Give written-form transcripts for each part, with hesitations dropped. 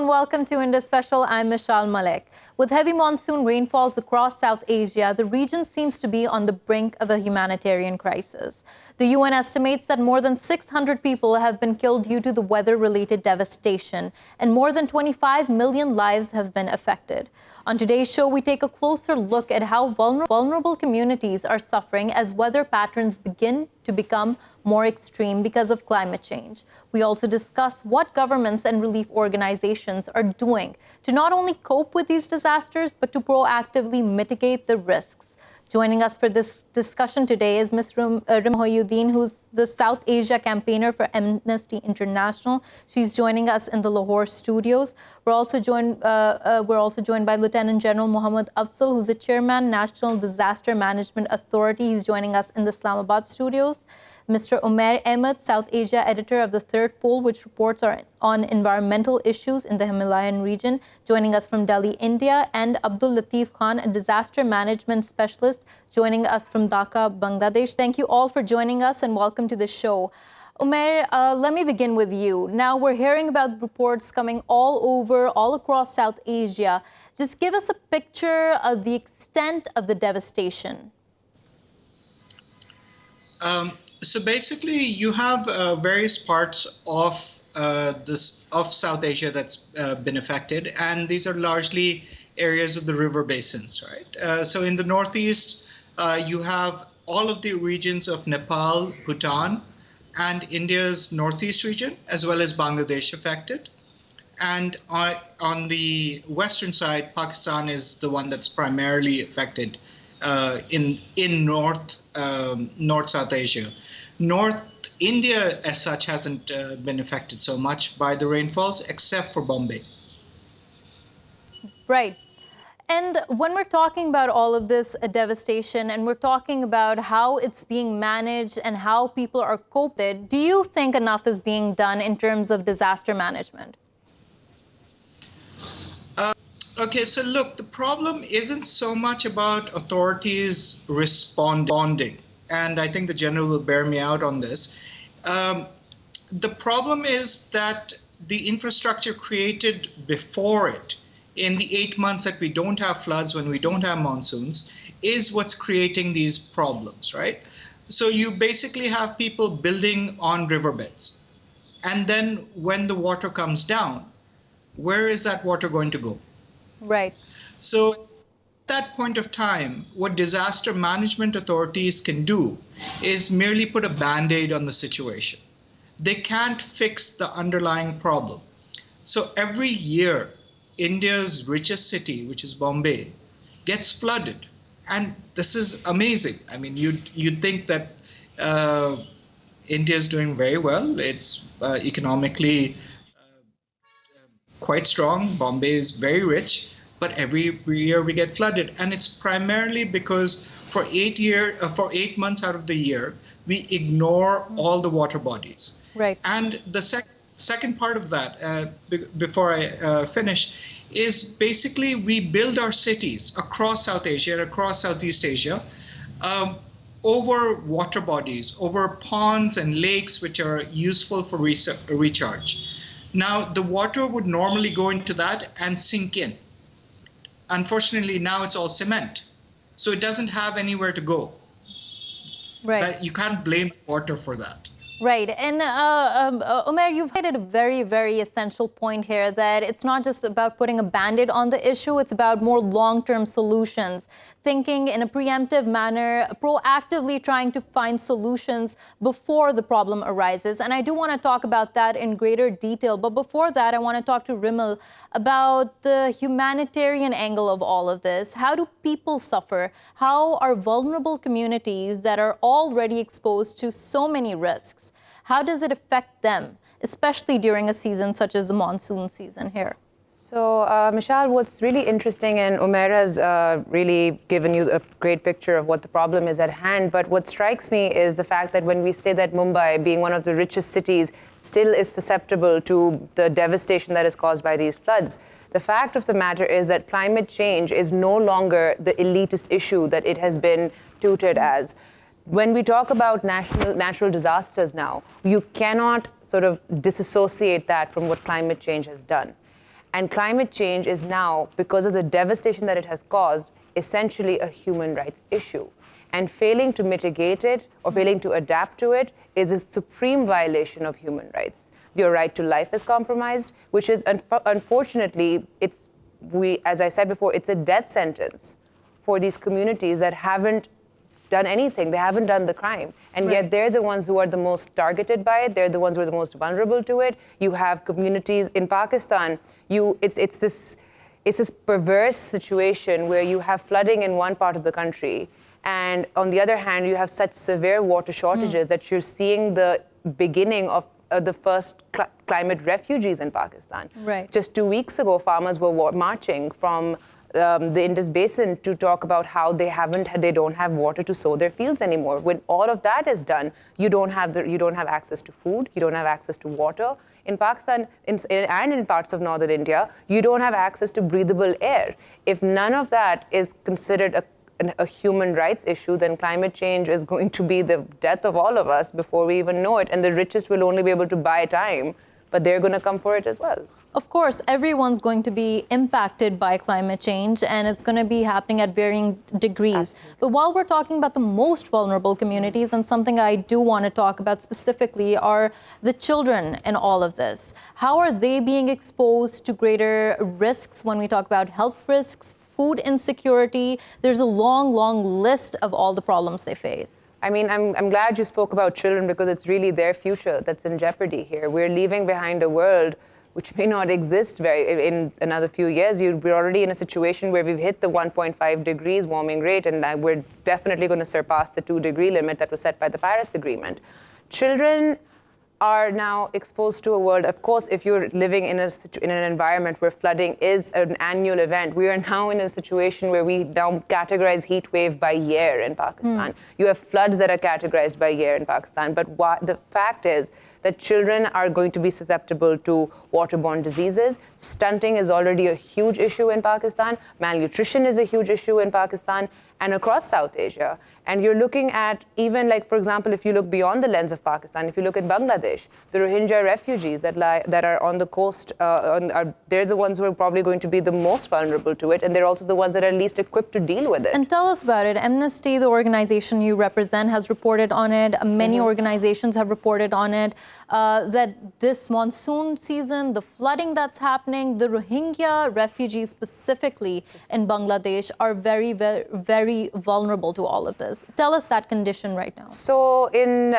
and welcome to Indus Special. I'm Meshal Malik. With heavy monsoon rainfalls across South Asia, the region seems to be on the brink of a humanitarian crisis. The UN estimates that more than 600 people have been killed due to the weather-related devastation, and more than 25 million lives have been affected. On today's show, we take a closer look at how vulnerable communities are suffering as weather patterns begin to become more extreme because of climate change. We also discuss what governments and relief organizations are doing to not only cope with these disasters, but to proactively mitigate the risks. Joining us for this discussion today is Ms. Rimmel Mohydin, who's the South Asia campaigner for Amnesty International. She's joining us in the Lahore studios. We're also joined by Lieutenant General Mohammad Afzal, who's the chairman, National Disaster Management Authority. He's joining us in the Islamabad studios. Mr. Omair Ahmad, South Asia editor of the Third Pole, which reports on environmental issues in the Himalayan region, joining us from Delhi, India, and Abdul Latif Khan, a disaster management specialist, joining us from Dhaka, Bangladesh. Thank you all for joining us and welcome to the show. Omair, let me begin with you. Now, we're hearing about reports coming all across South Asia. Just give us a picture of the extent of the devastation. So basically, you have various parts of South Asia that's been affected, and these are largely areas of the river basins, right? So in the northeast, you have all of the regions of Nepal, Bhutan, and India's northeast region, as well as Bangladesh affected. And on the western side, Pakistan is the one that's primarily affected in North South Asia. North India, as such, hasn't been affected so much by the rainfalls, except for Bombay. Right. And when we're talking about all of this devastation, and we're talking about how it's being managed and how people are coping, do you think enough is being done in terms of disaster management? Okay, so look, the problem isn't so much about authorities responding, and I think the general will bear me out on this. The problem is that the infrastructure created before it, in the 8 months that we don't have floods, when we don't have monsoons, is what's creating these problems, right? So you basically have people building on riverbeds. And then when the water comes down, where is that water going to go? Right. So at that point of time, what disaster management authorities can do is merely put a Band-Aid on the situation. They can't fix the underlying problem. So every year, India's richest city, which is Bombay, gets flooded. And this is amazing. I mean, you'd think that India is doing very well. It's economically quite strong. Bombay is very rich, but every year we get flooded, and it's primarily because for 8 months out of the year we ignore all the water bodies. Right. And the second part of that, before I finish, is basically we build our cities across South Asia and across Southeast Asia over water bodies, over ponds and lakes which are useful for recharge. Now, the water would normally go into that and sink in. Unfortunately, now it's all cement. So it doesn't have anywhere to go. Right. But you can't blame water for that. Right. And Omair, you've made a very, very essential point here that it's not just about putting a Band-Aid on the issue, it's about more long-term solutions, thinking in a preemptive manner, proactively trying to find solutions before the problem arises. And I do want to talk about that in greater detail. But before that, I want to talk to Rimmel about the humanitarian angle of all of this. How do people suffer? How are vulnerable communities that are already exposed to so many risks? How does it affect them, especially during a season such as the monsoon season here? So, Meshal, what's really interesting, and Omair has really given you a great picture of what the problem is at hand, but what strikes me is the fact that when we say that Mumbai, being one of the richest cities, still is susceptible to the devastation that is caused by these floods, the fact of the matter is that climate change is no longer the elitist issue that it has been touted as. When we talk about natural disasters now, you cannot sort of disassociate that from what climate change has done. And climate change is now, because of the devastation that it has caused, essentially a human rights issue. And failing to mitigate it or failing to adapt to it is a supreme violation of human rights. Your right to life is compromised, which is, unfortunately, as I said before, it's a death sentence for these communities that haven't done anything. They haven't done the crime. And yet they're the ones who are the most targeted by it. They're the ones who are the most vulnerable to it. You have communities in Pakistan. It's this perverse situation where you have flooding in one part of the country, and on the other hand, you have such severe water shortages that you're seeing the beginning of the first climate refugees in Pakistan. Right. Just 2 weeks ago, farmers were marching from the Indus Basin to talk about how they don't have water to sow their fields anymore. When all of that is done, you don't have access to food, you don't have access to water. In Pakistan and in parts of northern India, you don't have access to breathable air. If none of that is considered a human rights issue, then climate change is going to be the death of all of us before we even know it. And the richest will only be able to buy time, but they're going to come for it as well. Of course, everyone's going to be impacted by climate change, and it's going to be happening at varying degrees. Absolutely. But while we're talking about the most vulnerable communities, and something I do want to talk about specifically are the children in all of this. How are they being exposed to greater risks when we talk about health risks, food insecurity? There's a long, long list of all the problems they face. I mean, I'm glad you spoke about children because it's really their future that's in jeopardy here. We're leaving behind a world which may not exist in another few years. We're already in a situation where we've hit the 1.5 degrees warming rate, and we're definitely going to surpass the 2-degree limit that was set by the Paris Agreement. Children are now exposed to a world. Of course, if you're living in an environment where flooding is an annual event, we are now in a situation where we now categorize heat wave by year in Pakistan. You have floods that are categorized by year in Pakistan. But the fact is that children are going to be susceptible to waterborne diseases. Stunting is already a huge issue in Pakistan. Malnutrition is a huge issue in Pakistan and across South Asia. And you're looking at even, like, for example, if you look beyond the lens of Pakistan, if you look at Bangladesh, the Rohingya refugees that are on the coast, they're the ones who are probably going to be the most vulnerable to it, and they're also the ones that are least equipped to deal with it. And tell us about it. Amnesty, the organization you represent, has reported on it. Many organizations have reported on it, that this monsoon season, the flooding that's happening, the Rohingya refugees specifically in Bangladesh are very, very, very vulnerable to all of this. Tell us that condition right now. So in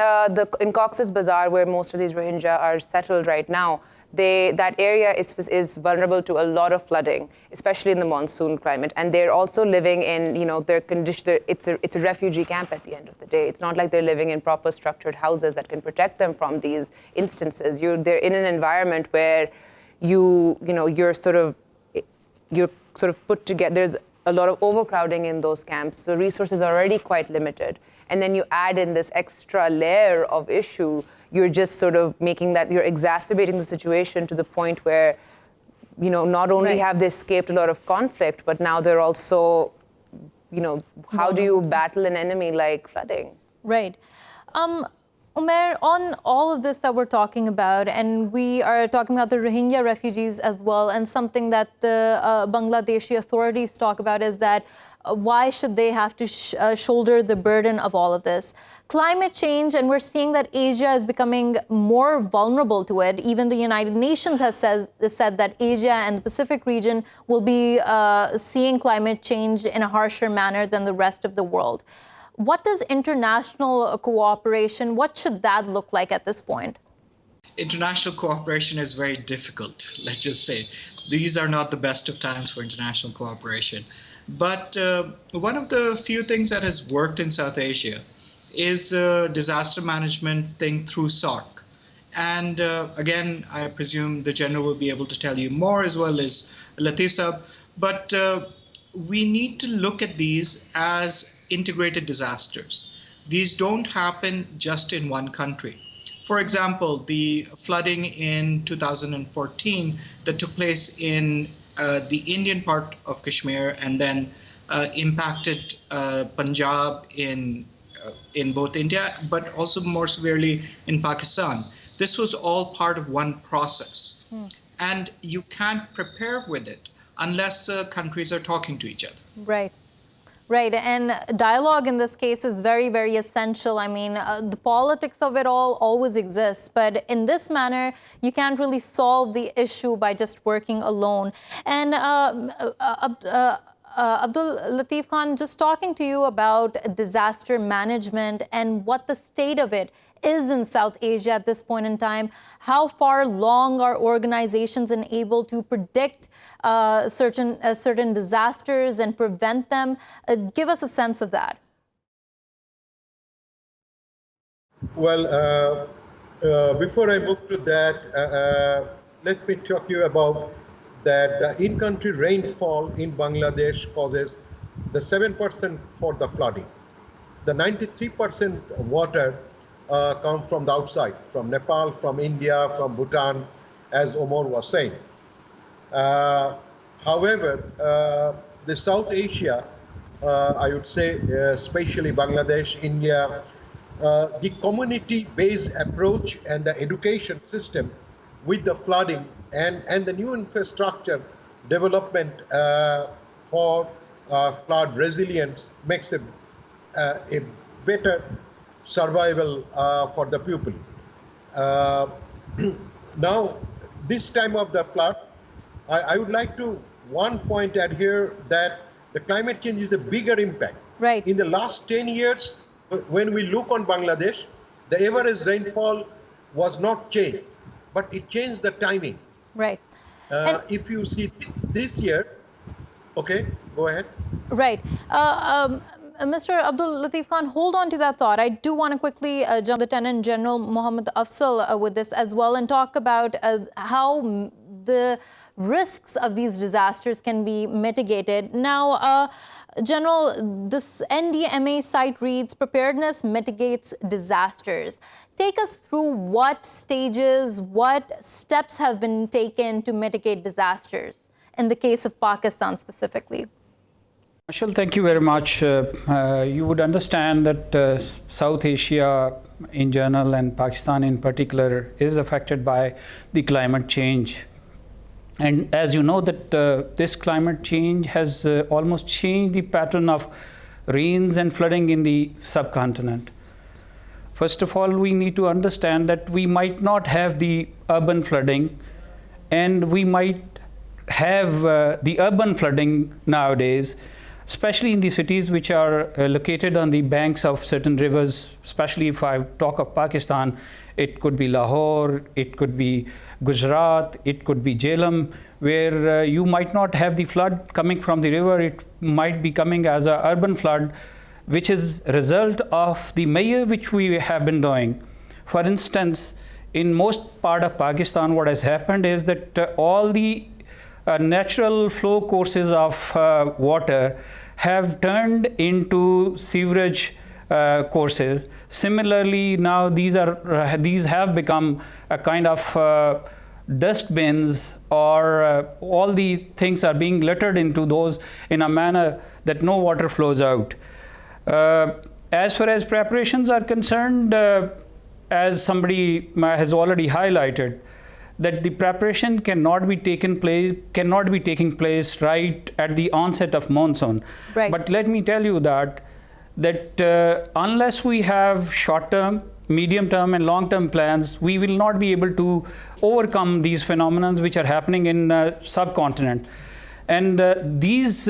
Cox's Bazar, where most of these Rohingya are settled right now, that area is vulnerable to a lot of flooding, especially in the monsoon climate. And they're also living in, their condition. It's a refugee camp at the end of the day. It's not like they're living in proper structured houses that can protect them from these instances. They're in an environment where you're sort of put together. There's a lot of overcrowding in those camps. The resources are already quite limited. And then you add in this extra layer of issue, you're just sort of you're exacerbating the situation to the point where, not only have they escaped a lot of conflict, but now they're also, how do you battle an enemy like flooding? Right. Omair, on all of this that we're talking about, and we are talking about the Rohingya refugees as well, and something that the Bangladeshi authorities talk about is that why should they have to shoulder the burden of all of this? Climate change, and we're seeing that Asia is becoming more vulnerable to it. Even the United Nations has said that Asia and the Pacific region will be seeing climate change in a harsher manner than the rest of the world. What does international cooperation, what should that look like at this point? International cooperation is very difficult, let's just say. These are not the best of times for international cooperation. But one of the few things that has worked in South Asia is disaster management thing through SARC. And again, I presume the General will be able to tell you more, as well as Latif Sahab. But we need to look at these as integrated disasters. These don't happen just in one country. For example, the flooding in 2014 that took place in the Indian part of Kashmir and then impacted Punjab in both India, but also more severely in Pakistan. This was all part of one process. and you can't prepare with it unless countries are talking to each other. Right. Right, and dialogue in this case is very, very essential. I mean, the politics of it all always exists, but in this manner, you can't really solve the issue by just working alone. And Abdul Latif Khan, just talking to you about disaster management and what the state of it is in South Asia at this point in time. How far along are organizations able to predict certain disasters and prevent them? Give us a sense of that. Well, before I move to that, let me talk to you about that the in-country rainfall in Bangladesh causes the 7% for the flooding. The 93% water comes from the outside, from Nepal, from India, from Bhutan, as Omar was saying. However, the South Asia, I would say, especially Bangladesh, India, the community-based approach and the education system with the flooding and the new infrastructure development for flood resilience makes a better survival for the people. Now, this time of the flood, I would like to one point add here that the climate change is a bigger impact. Right. In the last 10 years, when we look on Bangladesh, the average rainfall was not changed, but it changed the timing. Right. If you see this year, okay, go ahead. Right. Mr. Abdul Latif Khan, hold on to that thought. I do want to quickly jump Lieutenant General Mohammed Afzal with this as well and talk about how the risks of these disasters can be mitigated. Now, General, this NDMA site reads, preparedness mitigates disasters. Take us through what stages, what steps have been taken to mitigate disasters in the case of Pakistan specifically. Meshal, thank you very much. You would understand that South Asia in general and Pakistan in particular is affected by the climate change. And as you know that this climate change has almost changed the pattern of rains and flooding in the subcontinent. First of all, we need to understand that we might not have the urban flooding, and we might have the urban flooding nowadays, especially in the cities which are located on the banks of certain rivers. Especially if I talk of Pakistan, it could be Lahore, it could be Gujarat, it could be Jhelum, where you might not have the flood coming from the river. It might be coming as an urban flood, which is a result of the measure which we have been doing. For instance, in most part of Pakistan, what has happened is that all the natural flow courses of water have turned into sewerage courses. Similarly, now these have become a kind of dust bins, or all the things are being littered into those in a manner that no water flows out. As far as preparations are concerned, as somebody has already highlighted, that the preparation cannot be taking place right at the onset of monsoon. Right. But let me tell you that unless we have short-term, medium-term, and long-term plans, we will not be able to overcome these phenomena which are happening in subcontinent. And these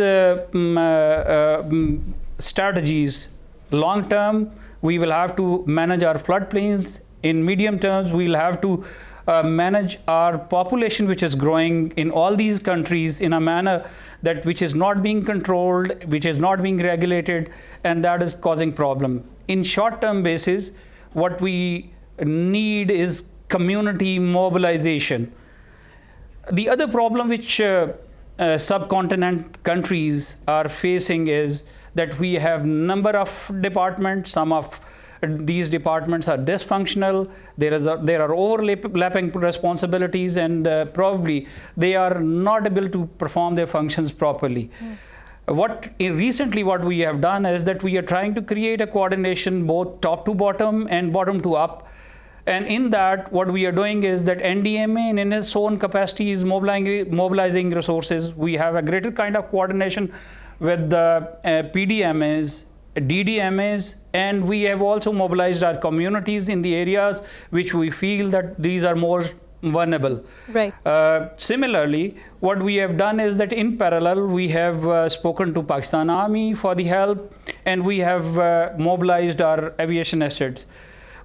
strategies, long-term, we will have to manage our floodplains. In medium terms, we will have to manage our population, which is growing in all these countries in a manner that which is not being controlled, which is not being regulated, and that is causing problem. In short-term basis, what we need is community mobilization. The other problem which subcontinent countries are facing is that we have number of departments. Some of these departments are dysfunctional. There are overlapping responsibilities, and probably they are not able to perform their functions properly. Recently what we have done is that we are trying to create a coordination both top to bottom and bottom to up, And in that, what we are doing is that NDMA in its own capacity is mobilizing resources. We have a greater kind of coordination with the PDMAs, DDMAs, and we have also mobilized our communities in the areas which we feel that these are more vulnerable. Right. Similarly, what we have done is that in parallel, we have spoken to Pakistan Army for the help, and we have mobilized our aviation assets.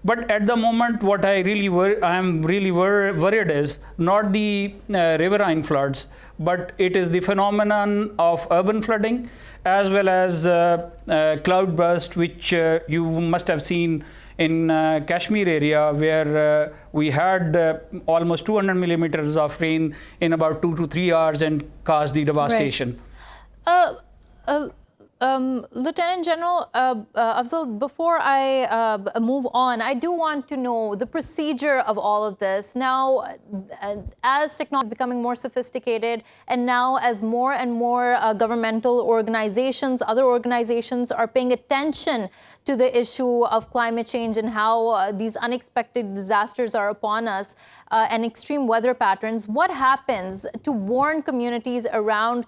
But at the moment, what I am really worried is not the riverine floods, but it is the phenomenon of urban flooding as well as cloud burst, which you must have seen in Kashmir area, where we had almost 200 millimeters of rain in about 2 to 3 hours and caused the devastation. Right. Lieutenant General Afzal, before I move on, I do want to know the procedure of all of this. Now, as technology is becoming more sophisticated, and now as more and more governmental organizations, other organizations are paying attention to the issue of climate change and how these unexpected disasters are upon us and extreme weather patterns, what happens to warn communities around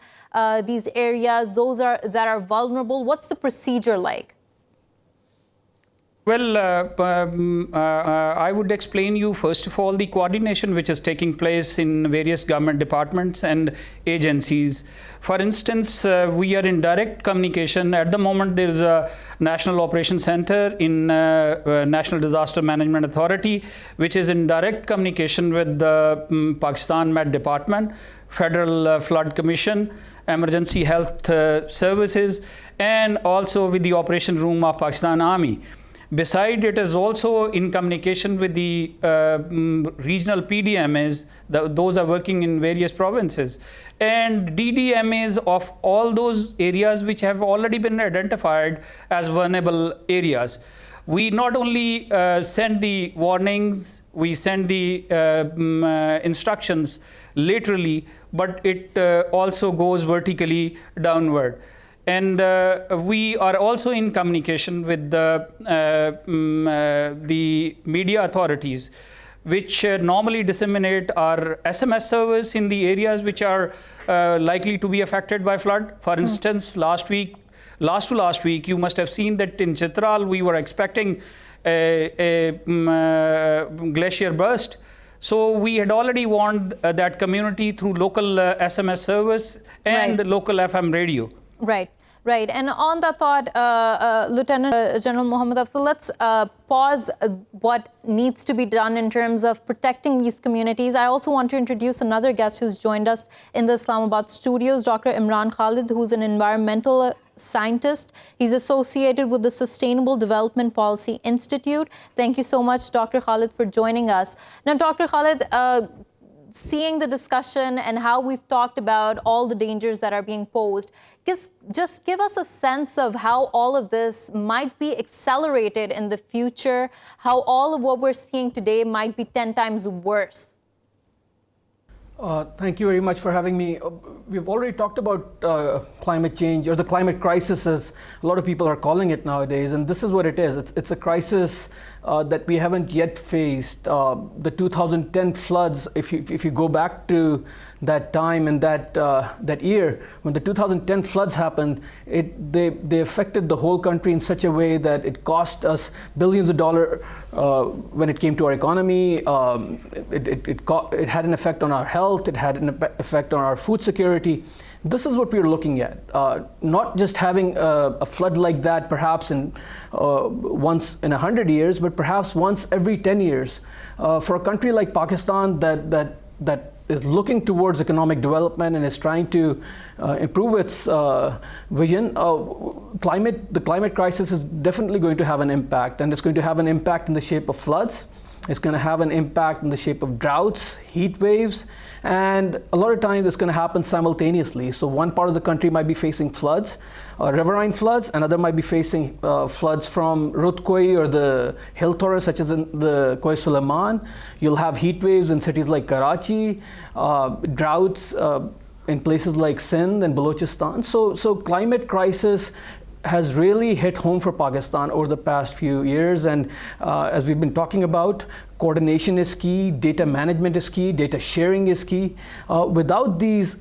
these areas, those that are vulnerable? What's the procedure like? Well, I would explain you, first of all, the coordination which is taking place in various government departments and agencies. For instance, we are in direct communication. At the moment, there is a National Operations Center in National Disaster Management Authority, which is in direct communication with the Pakistan Met Department, Federal Flood Commission, Emergency Health Services, and also with the Operation Room of Pakistan Army. Besides, it is also in communication with the regional PDMAs, those are working in various provinces, and DDMAs of all those areas which have already been identified as vulnerable areas. We not only send the warnings, we send the instructions laterally, but it also goes vertically downward. And we are also in communication with the media authorities, which normally disseminate our SMS service in the areas which are likely to be affected by flood. For instance, last to last week, you must have seen that in Chitral, we were expecting a glacier burst. So we had already warned that community through local SMS service and local FM radio. Right, right. And on that thought, Lieutenant General Muhammad Afzal, let's pause what needs to be done in terms of protecting these communities. I also want to introduce another guest who's joined us in the Islamabad studios, Dr. Imran Khalid, who's an environmental scientist. He's associated with the Sustainable Development Policy Institute. Thank you so much, Dr. Khalid, for joining us. Now, Dr. Khalid, seeing the discussion and how we've talked about all the dangers that are being posed, just give us a sense of how all of this might be accelerated in the future, how all of what we're seeing today might be 10 times worse. Thank you very much for having me. We've already talked about climate change, or the climate crisis as a lot of people are calling it nowadays, and this is what it is. It's a crisis that we haven't yet faced. The 2010 floods, if you go back to that time and that year, when the 2010 floods happened, they affected the whole country in such a way that it cost us billions of dollars when it came to our economy. It had an effect on our health. It had an effect on our food security. This is what we're looking at. Not just having a flood like that perhaps once in 100 years, but perhaps once every 10 years. For a country like Pakistan that is looking towards economic development and is trying to improve its vision, the climate crisis is definitely going to have an impact, and it's going to have an impact in the shape of floods. It's going to have an impact in the shape of droughts, heat waves, and a lot of times it's going to happen simultaneously. So one part of the country might be facing floods, riverine floods, another might be facing floods from Rutkoi or the hill torrents such as in the Koi Suleiman. You'll have heat waves in cities like Karachi, droughts in places like Sindh and Balochistan. So climate crisis has really hit home for Pakistan over the past few years. And as we've been talking about, coordination is key, data management is key, data sharing is key. Without these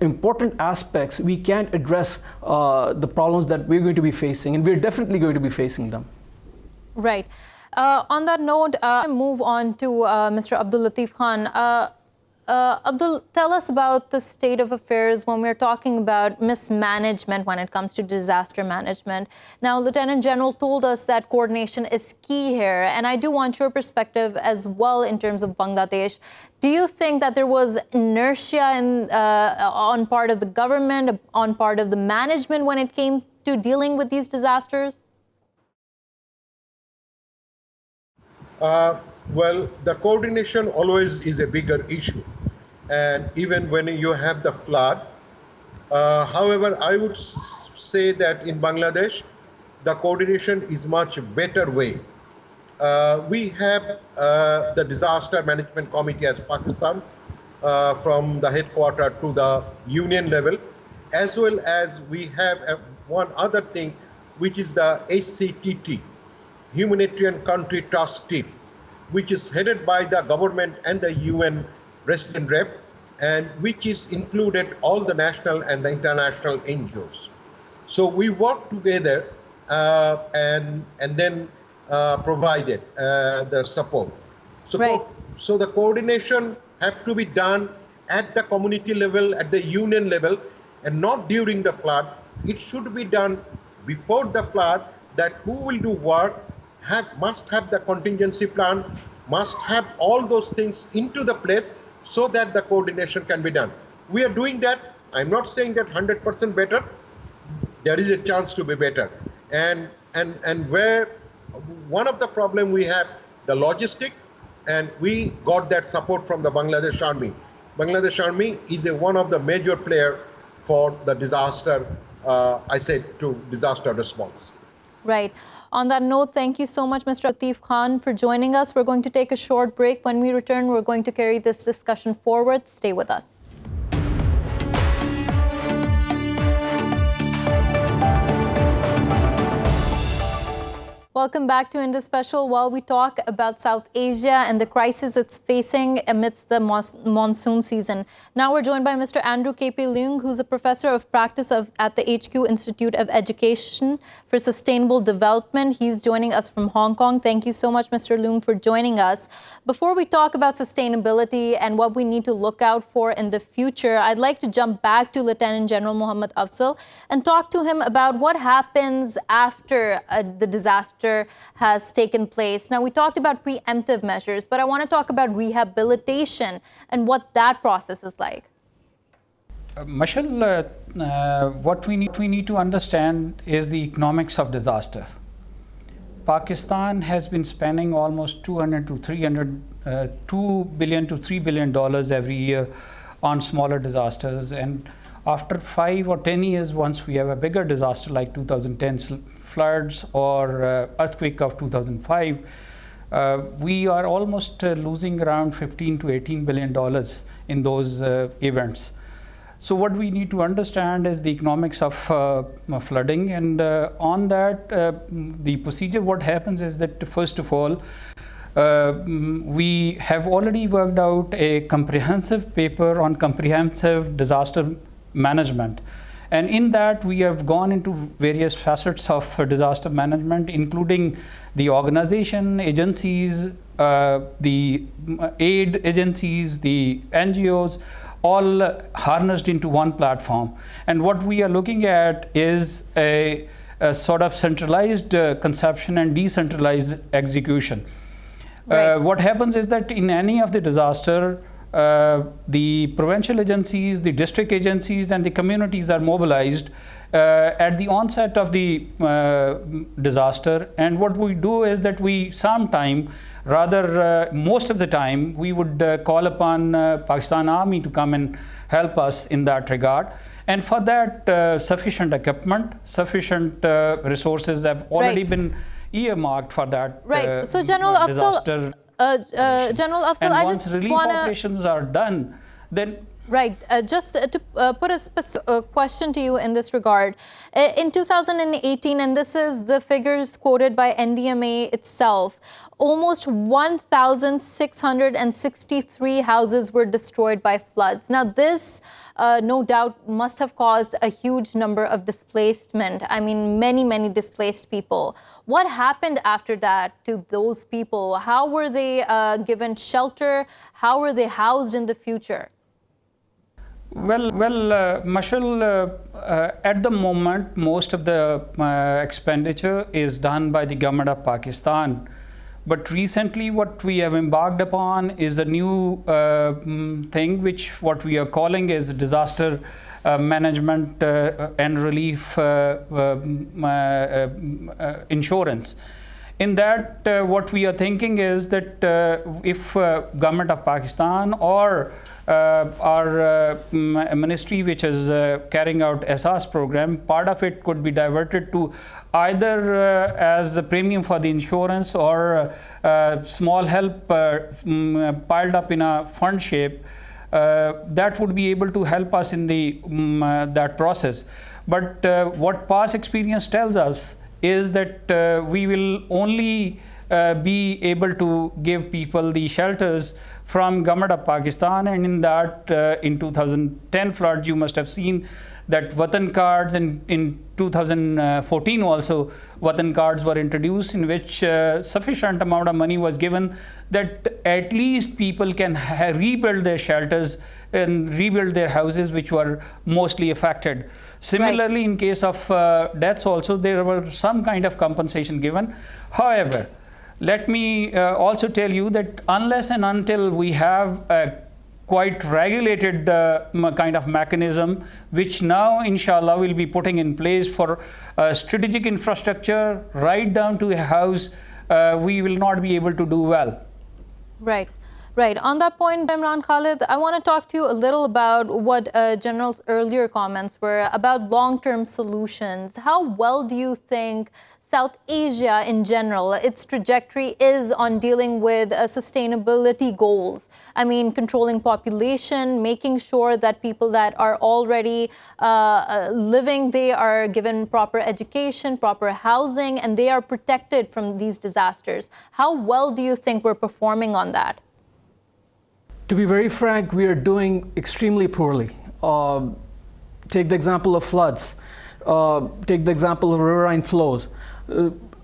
important aspects, we can't address the problems that we're going to be facing, and we're definitely going to be facing them. Right. On that note, move on to Mr. Abdul Latif Khan. Abdul, tell us about the state of affairs when we're talking about mismanagement when it comes to disaster management. Now, Lieutenant General told us that coordination is key here, and I do want your perspective as well in terms of Bangladesh. Do you think that there was inertia on part of the government, on part of the management when it came to dealing with these disasters? Well, the coordination always is a bigger issue. And even when you have the flood. However, I would say that in Bangladesh, the coordination is much better way. We have the Disaster Management Committee as Pakistan from the headquarters to the union level, as well as we have one other thing, which is the HCTT, Humanitarian Country Task Team, which is headed by the government and the UN resident rep, and which is included all the national and the international NGOs. So we work together and then provided the support. So, right. So the coordination have to be done at the community level, at the union level, and not during the flood. It should be done before the flood, that who will do work must have the contingency plan, must have all those things into the place so that the coordination can be done. We are doing that. I'm not saying that 100% better. There is a chance to be better. And where one of the problem we have, the logistic, and we got that support from the Bangladesh Army. Bangladesh Army is one of the major player for the disaster, disaster response. Right. On that note, thank you so much, Mr. Latif Khan, for joining us. We're going to take a short break. When we return, we're going to carry this discussion forward. Stay with us. Welcome back to Indus Special. While we talk about South Asia and the crisis it's facing amidst the monsoon season. Now we're joined by Mr. Andrew K.P.Leung, who's a professor of practice at the HQ Institute of Education for Sustainable Development. He's joining us from Hong Kong. Thank you so much, Mr. Leung, for joining us. Before we talk about sustainability and what we need to look out for in the future, I'd like to jump back to Lieutenant General Muhammad Afzal and talk to him about what happens after the disaster has taken place. Now, we talked about preemptive measures, but I want to talk about rehabilitation and what that process is like. Meshal, what we need to understand is the economics of disaster. Pakistan has been spending almost $2 billion to $3 billion every year on smaller disasters, and after 5 or 10 years, once we have a bigger disaster like 2010 floods or earthquake of 2005, we are almost losing around $15 to $18 billion in those events. So what we need to understand is the economics of flooding, and on that, the procedure, what happens is that first of all, we have already worked out a comprehensive paper on comprehensive disaster management. And in that, we have gone into various facets of disaster management, including the organization, agencies, the aid agencies, the NGOs, all harnessed into one platform. And what we are looking at is a sort of centralized conception and decentralized execution. Right. What happens is that in any of the disaster, the provincial agencies, the district agencies, and the communities are mobilized at the onset of the disaster. And what we do is that most of the time, we would call upon Pakistan Army to come and help us in that regard. And for that, sufficient equipment, sufficient resources have already been earmarked for that. Right. So, General Afzal, disaster. General Afzal, and I once just relief operations are done, then Right. Just to put a question to you in this regard, in 2018, and this is the figures quoted by NDMA itself, almost 1,663 houses were destroyed by floods. Now, this no doubt must have caused a huge number of displacement. I mean, many displaced people. What happened after that to those people? How were they given shelter? How were they housed in the future? Well, Meshal, at the moment, most of the expenditure is done by the government of Pakistan. But recently, what we have embarked upon is a new thing, which what we are calling is disaster management and relief insurance. In that, what we are thinking is that if government of Pakistan or our ministry, which is carrying out SARS program, part of it could be diverted to either as a premium for the insurance or small help piled up in a fund shape, that would be able to help us in the that process. But what past experience tells us is that we will only be able to give people the shelters from government of Pakistan, and in that in 2010 floods you must have seen that Watan cards, and in 2014 also Watan cards were introduced, in which sufficient amount of money was given that at least people can rebuild their shelters and rebuild their houses which were mostly affected. Similarly, in case of deaths also, there were some kind of compensation given. However, let me also tell you that unless and until we have a quite regulated kind of mechanism, which now inshallah will be putting in place for strategic infrastructure right down to a house, we will not be able to do well. Right. Right. On that point, Imran Khalid, I want to talk to you a little about what General's earlier comments were about long-term solutions. How well do you think South Asia in general, its trajectory is on dealing with sustainability goals? I mean, controlling population, making sure that people that are already living, they are given proper education, proper housing, and they are protected from these disasters. How well do you think we're performing on that? To be very frank, we are doing extremely poorly. Take the example of floods. Take the example of riverine flows.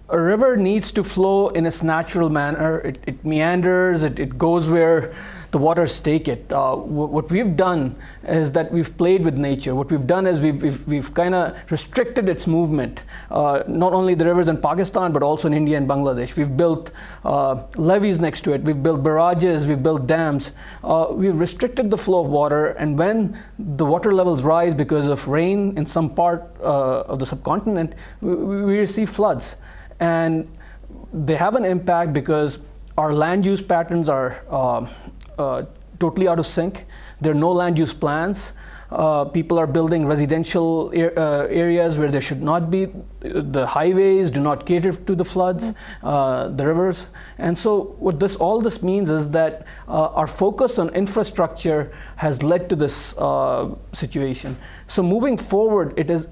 A river needs to flow in its natural manner. It meanders, it goes where the waters take it. What we've done is that we've played with nature. What we've done is we've kind of restricted its movement. Not only the rivers in Pakistan, but also in India and Bangladesh. We've built levees next to it. We've built barrages. We've built dams. We've restricted the flow of water. And when the water levels rise because of rain in some part of the subcontinent, we receive floods. And they have an impact because our land use patterns are totally out of sync. There are no land use plans. People are building residential areas where there should not be. The highways do not cater to the floods, the rivers. And so what all this means is that our focus on infrastructure has led to this situation. So moving forward, it is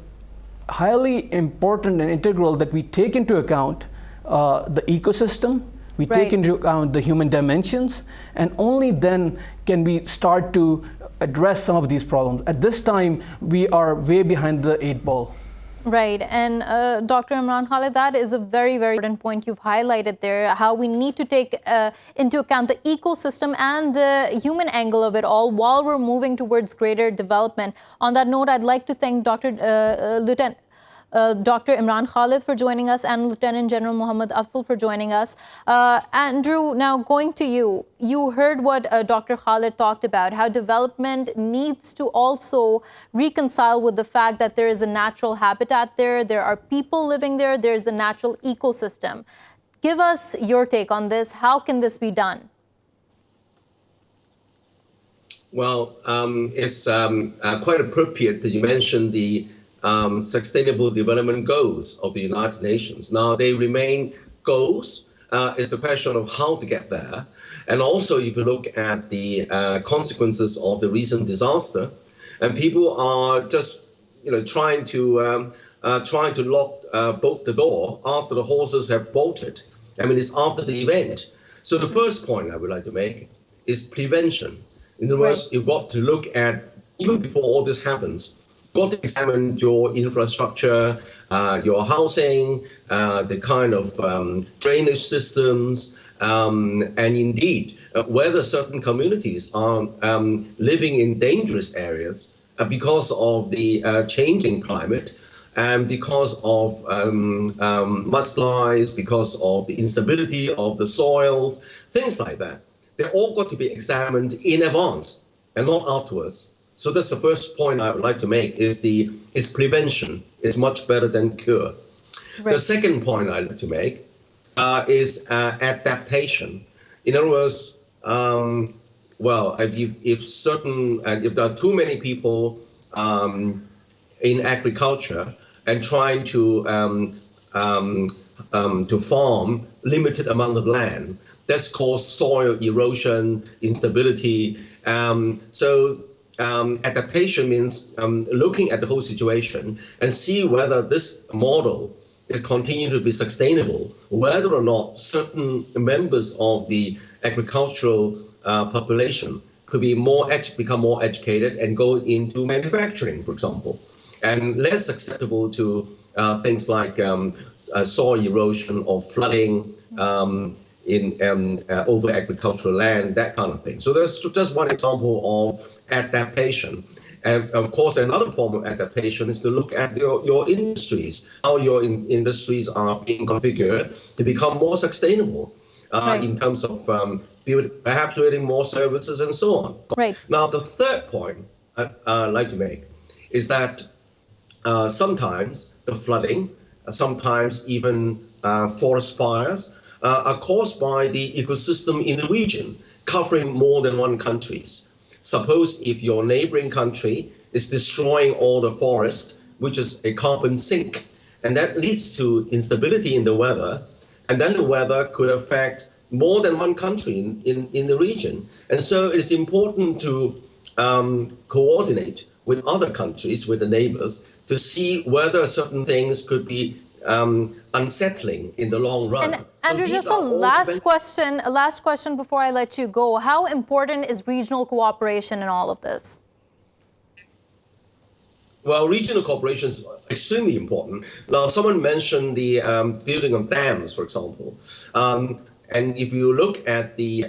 highly important and integral that we take into account the ecosystem, we take into account the human dimensions, and only then can we start to address some of these problems. At this time, we are way behind the 8 ball. Right. And Dr. Imran Khalid, that is a very important point you've highlighted there, how we need to take into account the ecosystem and the human angle of it all while we're moving towards greater development. On that note, I'd like to thank Dr. Imran Khalid for joining us and Lieutenant General Muhammad Afzal for joining us. Andrew, now going to you. You heard what Dr. Khalid talked about, how development needs to also reconcile with the fact that there is a natural habitat there, there are people living there, there's a natural ecosystem. Give us your take on this. How can this be done? Well, it's quite appropriate that you mentioned the Sustainable Development Goals of the United Nations. Now, they remain goals, is the question of how to get there. And also, if you look at the consequences of the recent disaster, and people are just, trying to bolt the door after the horses have bolted. I mean, it's after the event. So the first point I would like to make is prevention. In other words, you've got to look at, even before all this happens, you've got to examine your infrastructure, your housing, the kind of drainage systems, and indeed, whether certain communities are living in dangerous areas because of the changing climate and because of mudslides, because of the instability of the soils, things like that. They're all got to be examined in advance and not afterwards. So that's the first point I would like to make, is prevention is much better than cure. Right. The second point I'd like to make is adaptation. In other words, if there are too many people in agriculture and trying to farm limited amount of land, that's caused soil erosion, instability. Adaptation means looking at the whole situation and see whether this model is continue to be sustainable, whether or not certain members of the agricultural population could be become more educated and go into manufacturing, for example, and less susceptible to things like soil erosion or flooding over agricultural land, that kind of thing. So that's just one example of adaptation. And of course, another form of adaptation is to look at your industries, how your industries are being configured to become more sustainable in terms of perhaps building more services and so on. Right. Now, the third point I'd like to make is that sometimes the flooding, sometimes even forest fires are caused by the ecosystem in the region, covering more than one countries. Suppose if your neighboring country is destroying all the forest, which is a carbon sink, and that leads to instability in the weather, and then the weather could affect more than one country in the region. And so it's important to coordinate with other countries, with the neighbors, to see whether certain things could be unsettling in the long run. And Andrew, just a last question before I let you go. How important is regional cooperation in all of this? Well, regional cooperation is extremely important. Now, someone mentioned the building of dams, for example. And if you look at the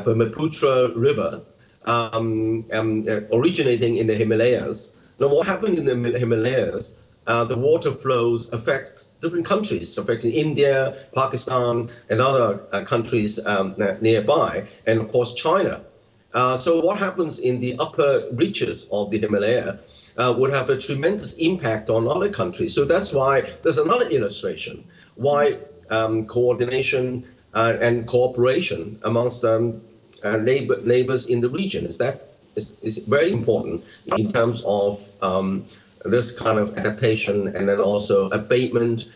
Brahmaputra River originating in the Himalayas, now what happened in the Himalayas, the water flows affect different countries, affecting India, Pakistan, and other countries nearby, and of course China. So what happens in the upper reaches of the Himalaya would have a tremendous impact on other countries. So that's why there's another illustration why coordination and cooperation amongst neighbors in the region is very important in terms of this kind of adaptation and then also abatement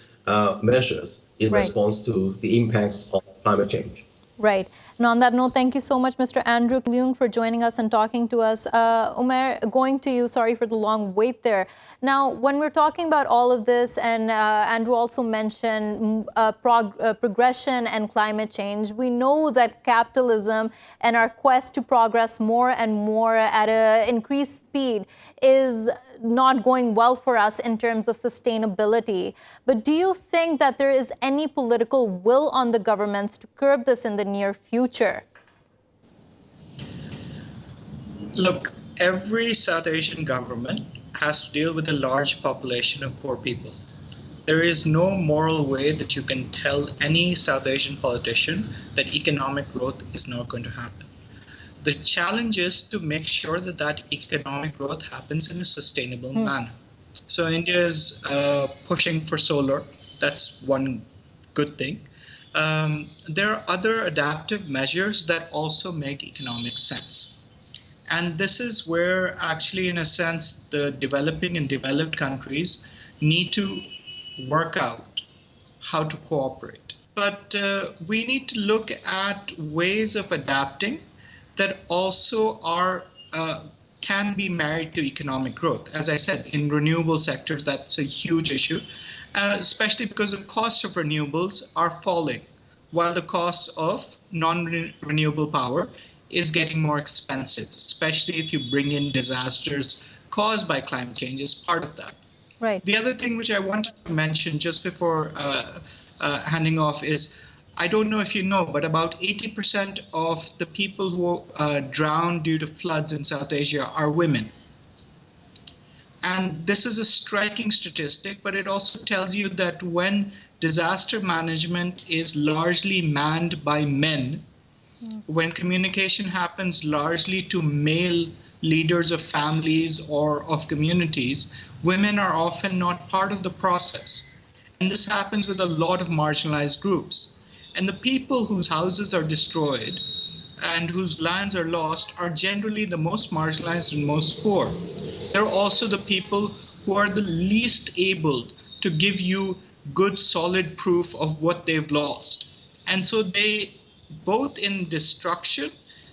measures in response to the impacts of climate change. Right. And on that note, thank you so much, Mr. Andrew K.P.Leung, for joining us and talking to us. Omair, going to you, sorry for the long wait there. Now, when we're talking about all of this, and Andrew also mentioned progression and climate change, we know that capitalism and our quest to progress more and more at an increased speed is not going well for us in terms of sustainability. But do you think that there is any political will on the governments to curb this in the near future? Look, every South Asian government has to deal with a large population of poor people. There is no moral way that you can tell any South Asian politician that economic growth is not going to happen. The challenge is to make sure that that economic growth happens in a sustainable manner. So India is pushing for solar. That's one good thing. There are other adaptive measures that also make economic sense. And this is where actually, in a sense, the developing and developed countries need to work out how to cooperate. but we need to look at ways of adapting that also are can be married to economic growth. As I said, in renewable sectors, that's a huge issue, especially because the costs of renewables are falling, while the costs of non-renewable power is getting more expensive, especially if you bring in disasters caused by climate change as part of that. Right. The other thing which I wanted to mention just before handing off is, I don't know if you know, but about 80% of the people who drown due to floods in South Asia are women. And this is a striking statistic, but it also tells you that when disaster management is largely manned by men, when communication happens largely to male leaders of families or of communities, women are often not part of the process. And this happens with a lot of marginalized groups. And the people whose houses are destroyed and whose lands are lost are generally the most marginalized and most poor. They're also the people who are the least able to give you good, solid proof of what they've lost. And so they, both in destruction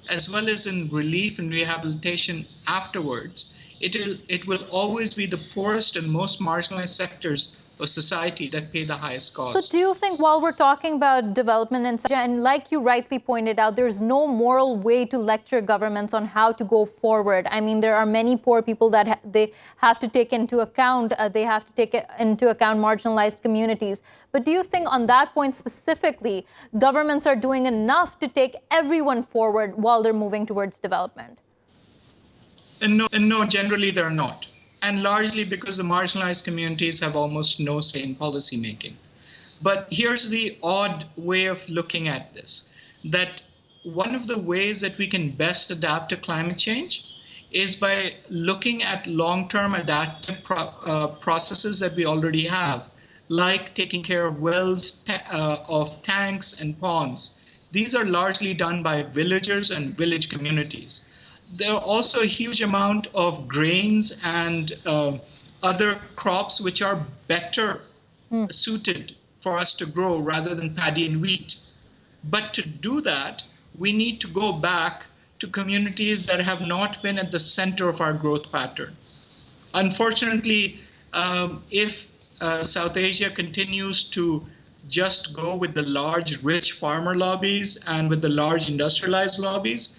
as well as in relief and rehabilitation afterwards, it will always be the poorest and most marginalized sectors of society that pay the highest cost. So do you think, while we're talking about development and like you rightly pointed out, there's no moral way to lecture governments on how to go forward? I mean, there are many poor people that they have to take into account. They have to take into account marginalized communities. But do you think on that point specifically, governments are doing enough to take everyone forward while they're moving towards development? And no, generally they're not. And largely because the marginalized communities have almost no say in policy making. But here's the odd way of looking at this, that one of the ways that we can best adapt to climate change is by looking at long-term adaptive processes that we already have, like taking care of wells, of tanks and ponds. These are largely done by villagers and village communities. There are also a huge amount of grains and other crops which are better suited for us to grow rather than paddy and wheat. But to do that, we need to go back to communities that have not been at the center of our growth pattern. Unfortunately, if South Asia continues to just go with the large, rich farmer lobbies and with the large industrialized lobbies,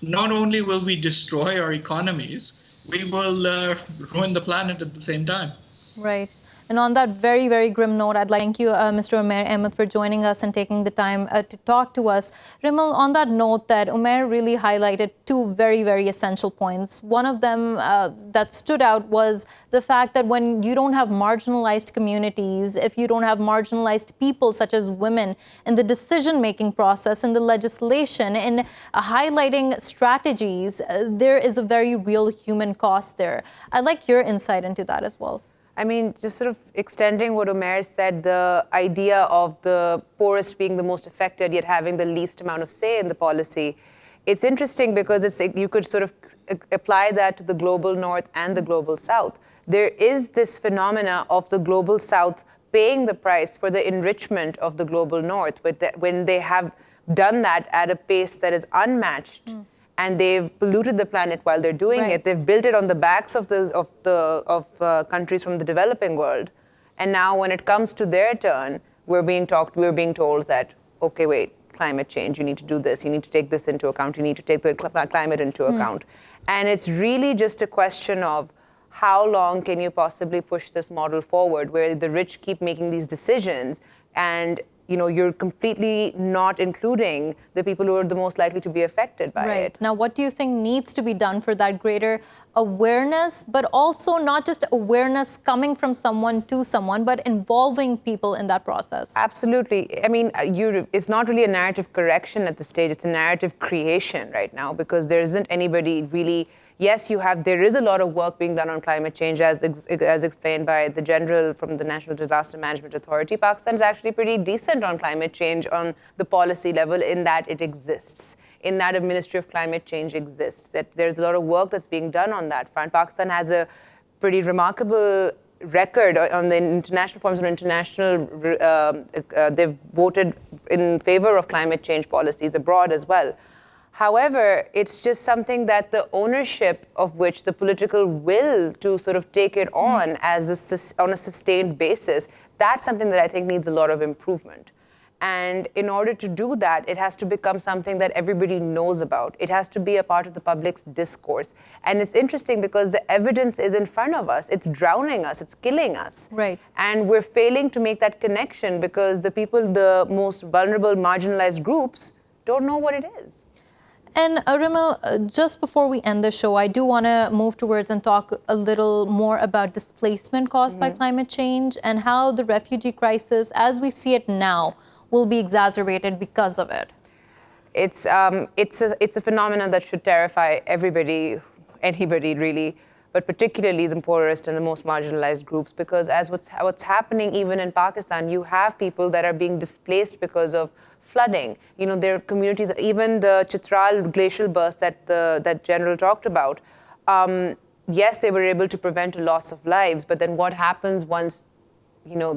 not only will we destroy our economies, we will ruin the planet at the same time. Right. And on that very, very grim note, I'd like to thank you, Mr. Omair Ahmad, for joining us and taking the time to talk to us. Rimmel, on that note, that Omair really highlighted two very, very essential points. One of them that stood out was the fact that when you don't have marginalized communities, if you don't have marginalized people such as women in the decision-making process, in the legislation, in highlighting strategies, there is a very real human cost there. I'd like your insight into that as well. I mean, just sort of extending what Omair said, the idea of the poorest being the most affected, yet having the least amount of say in the policy. It's interesting because you could sort of apply that to the global north and the global south. There is this phenomena of the global south paying the price for the enrichment of the global north, when they have done that at a pace that is unmatched. And they've polluted the planet while they're doing it. They've built it on the backs of countries from the developing world. And now when it comes to their turn, we're being told that, okay, wait, climate change, you need to do this, you need to take this into account, you need to take the climate into account. And it's really just a question of how long can you possibly push this model forward, where the rich keep making these decisions and you're completely not including the people who are the most likely to be affected by it. Now, what do you think needs to be done for that greater awareness, but also not just awareness coming from someone to someone, but involving people in that process? Absolutely. I mean, it's not really a narrative correction at this stage. It's a narrative creation right now, because there isn't anybody really. Yes, there is a lot of work being done on climate change, as explained by the general from the National Disaster Management Authority. Pakistan is actually pretty decent on climate change on the policy level, in that it exists, in that a Ministry of Climate Change exists, that there's a lot of work that's being done on that front. Pakistan has a pretty remarkable record on the international forums of international, they've voted in favor of climate change policies abroad as well. However, it's just something that the ownership of which, the political will to sort of take it on on a sustained basis, that's something that I think needs a lot of improvement. And in order to do that, it has to become something that everybody knows about. It has to be a part of the public's discourse. And it's interesting because the evidence is in front of us. It's drowning us. It's killing us. Right. And we're failing to make that connection because the people, the most vulnerable, marginalized groups, don't know what it is. And Rimmel, just before we end the show, I do want to move towards and talk a little more about displacement caused by climate change and how the refugee crisis, as we see it now, will be exacerbated because of it. It's a phenomenon that should terrify everybody, anybody really, but particularly the poorest and the most marginalized groups, because as what's happening even in Pakistan, you have people that are being displaced because of flooding. You know, their communities, even the Chitral glacial burst that General talked about, yes, they were able to prevent a loss of lives, but then what happens once, you know,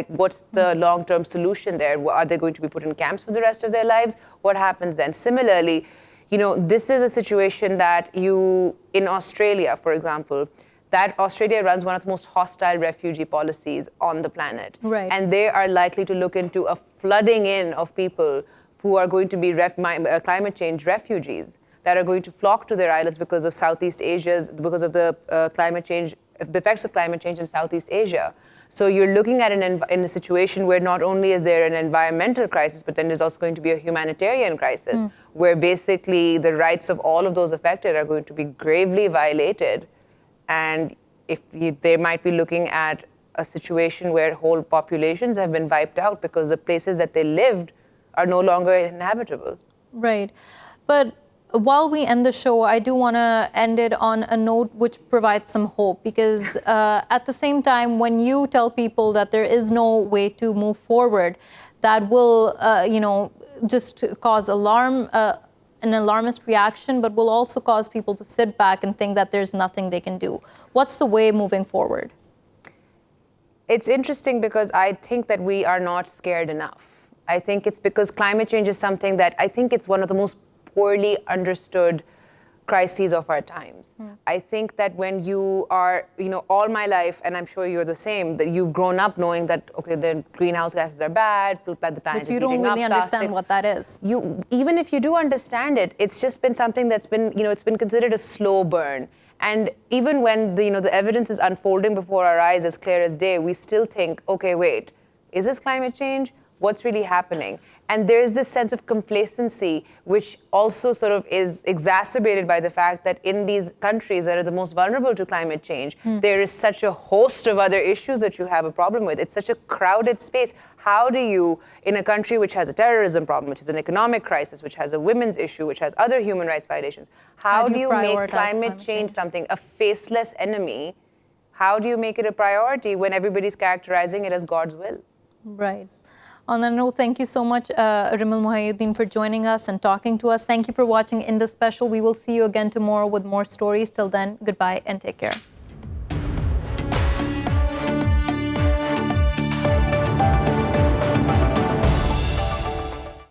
what's the long-term solution there? Are they going to be put in camps for the rest of their lives? What happens then? Similarly, you know, this is a situation that in Australia, for example, that Australia runs one of the most hostile refugee policies on the planet. Right. And they are likely to look into a flooding in of people who are going to be climate change refugees that are going to flock to their islands because of Southeast Asia's, because of the climate change, the effects of climate change in Southeast Asia. So you're looking at in a situation where not only is there an environmental crisis, but then there's also going to be a humanitarian crisis, where basically the rights of all of those affected are going to be gravely violated. And they might be looking at a situation where whole populations have been wiped out because the places that they lived are no longer inhabitable. Right. But while we end the show, I do want to end it on a note which provides some hope, because at the same time, when you tell people that there is no way to move forward, that will, just cause an alarmist reaction, but will also cause people to sit back and think that there's nothing they can do. What's the way moving forward? It's interesting because I think that we are not scared enough. I think it's because climate change is something that I think it's one of the most poorly understood crises of our times. I think that when you are, all my life, and I'm sure you're the same, that you've grown up knowing that, okay, the greenhouse gases are bad, the planet is heating up, but you don't really understand what that is. Even if you do understand it, it's just been something that's been, it's been considered a slow burn. And even when the evidence is unfolding before our eyes as clear as day, we still think, okay, wait, is this climate change? What's really happening? And there's this sense of complacency, which also sort of is exacerbated by the fact that in these countries that are the most vulnerable to climate change, there is such a host of other issues that you have a problem with. It's such a crowded space. How do you, in a country which has a terrorism problem, which is an economic crisis, which has a women's issue, which has other human rights violations, how do you make climate change something, a faceless enemy? How do you make it a priority when everybody's characterizing it as God's will? Right. On that note, thank you so much, Rimmel Mohydin, for joining us and talking to us. Thank you for watching Indus Special. We will see you again tomorrow with more stories. Till then, goodbye and take care.